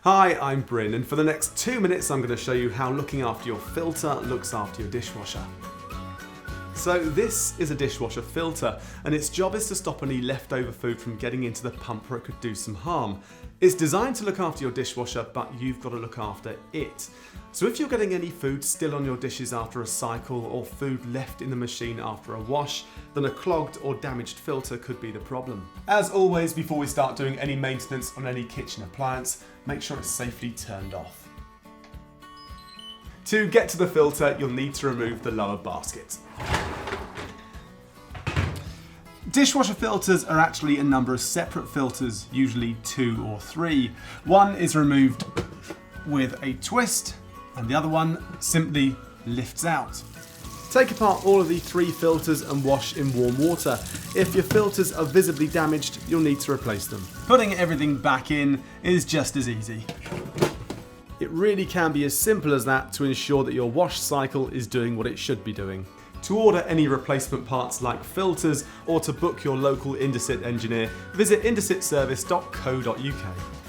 Hi, I'm Bryn, and for the next 2 minutes I'm going to show you how looking after your filter looks after your dishwasher. So this is a dishwasher filter, and its job is to stop any leftover food from getting into the pump where it could do some harm. It's designed to look after your dishwasher, but you've got to look after it. So if you're getting any food still on your dishes after a cycle, or food left in the machine after a wash, then a clogged or damaged filter could be the problem. As always, before we start doing any maintenance on any kitchen appliance, make sure it's safely turned off. To get to the filter, you'll need to remove the lower basket. Dishwasher filters are actually a number of separate filters, usually 2 or 3. One is removed with a twist, and the other one simply lifts out. Take apart all of the 3 filters and wash in warm water. If your filters are visibly damaged, you'll need to replace them. Putting everything back in is just as easy. It really can be as simple as that to ensure that your wash cycle is doing what it should be doing. To order any replacement parts like filters or to book your local Indesit engineer, visit indesitservice.co.uk.